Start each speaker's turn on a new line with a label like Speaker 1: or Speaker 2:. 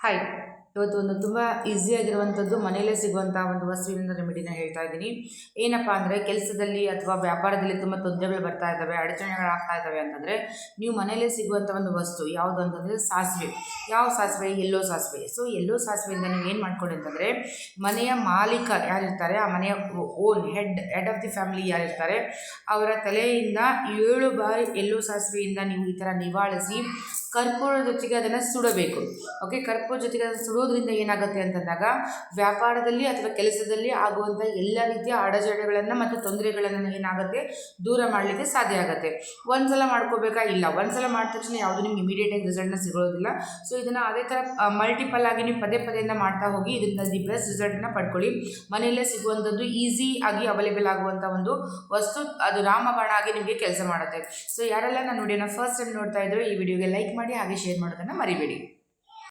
Speaker 1: Hi, ಇವತ್ತು ಒಂದು ತುಂಬ ಈಸಿಯಾಗಿರುವಂಥದ್ದು ಮನೆಯಲ್ಲೇ ಸಿಗುವಂಥ ಒಂದು ವಸ್ತುವಿನ ರೆಮಿಡಿನ ಹೇಳ್ತಾ ಇದ್ದೀನಿ. ಏನಪ್ಪ ಅಂದರೆ ಕೆಲಸದಲ್ಲಿ ಅಥವಾ ವ್ಯಾಪಾರದಲ್ಲಿ ತುಂಬ ತೊಂದರೆಗಳು ಬರ್ತಾ ಇದ್ದಾವೆ, ಅಡಚಣೆಗಳಾಗ್ತಾ ಇದ್ದಾವೆ ಅಂತಂದರೆ ನೀವು ಮನೆಯಲ್ಲೇ ಸಿಗುವಂಥ ಒಂದು ವಸ್ತು ಯಾವುದು ಅಂತಂದರೆ ಸಾಸಿವೆ. ಯಾವ ಸಾಸಿವೆ? ಎಲ್ಲೋ ಸಾಸಿವೆ. ಸೊ ಎಲ್ಲೋ ಸಾಸಿವೆಯಿಂದ ನೀವು ಏನು ಮಾಡ್ಕೊಳ್ಳಿ ಅಂತಂದರೆ ಮನೆಯ ಮಾಲೀಕ ಯಾರಿರ್ತಾರೆ, ಆ ಮನೆಯ own head of the family ಯಾರಿರ್ತಾರೆ ಅವರ ತಲೆಯಿಂದ 7 ಬಾರಿ ಎಲ್ಲೋ ಸಾಸಿವೆಯಿಂದ ನೀವು ಈ ಥರ ನಿವಾಳಿಸಿ ಕರ್ಪೂರದ ಜೊತೆಗೆ ಅದನ್ನು ಸುಡಬೇಕು. ಓಕೆ, ಕರ್ಪೂರ ಜೊತೆಗೆ ಅದನ್ನು ಸುಡೋದ್ರಿಂದ ಏನಾಗುತ್ತೆ ಅಂತಂದಾಗ ವ್ಯಾಪಾರದಲ್ಲಿ ಅಥವಾ ಕೆಲಸದಲ್ಲಿ ಆಗುವಂಥ ಎಲ್ಲ ರೀತಿಯ ಅಡೆತಡೆಗಳನ್ನು ಮತ್ತು ತೊಂದರೆಗಳನ್ನು ಏನಾಗುತ್ತೆ ದೂರ ಮಾಡಲಿಕ್ಕೆ ಸಾಧ್ಯ ಆಗುತ್ತೆ. ಒಂದ್ಸಲ ಮಾಡ್ಕೋಬೇಕಾ? ಇಲ್ಲ, ಒಂದ್ಸಲ ಮಾಡಿದ ತಕ್ಷಣ ಯಾವುದು ನಿಮ್ಗೆ ಇಮಿಡಿಯೇಟಾಗಿ ರಿಸಲ್ಟ್ನ ಸಿಗೋದಿಲ್ಲ. ಸೊ ಇದನ್ನು ಅದೇ ಥರ ಮಲ್ಟಿಪಲ್ ಆಗಿ ನೀವು ಪದೇ ಪದೇಯಿಂದ ಮಾಡ್ತಾ ಹೋಗಿ ಇದರಿಂದ ದಿ ಬೆಸ್ಟ್ ರಿಸಲ್ಟನ್ನು ಪಡ್ಕೊಳ್ಳಿ. ಮನೆಯಲ್ಲೇ ಸಿಗುವಂಥದ್ದು ಈಸಿ ಆಗಿ ಅವೈಲೇಬಲ್ ಆಗುವಂಥ ಒಂದು ವಸ್ತು, ಅದು ರಾಮಬಾಣ ಆಗಿ ನಿಮಗೆ ಕೆಲಸ ಮಾಡುತ್ತೆ. ಸೊ ಯಾರೆಲ್ಲ ನನ್ನ ವಿಡಿಯೋನ ಫಸ್ಟ್ ಟೈಮ್ ನೋಡ್ತಾ ಇದ್ರು ಈ ವಿಡಿಯೋಗೆ ಲೈಕ್ ಮಾಡಿ ಹಾಗೆ ಶೇರ್ ಮಾಡೋದನ್ನು ಮರಿಬೇಡಿ.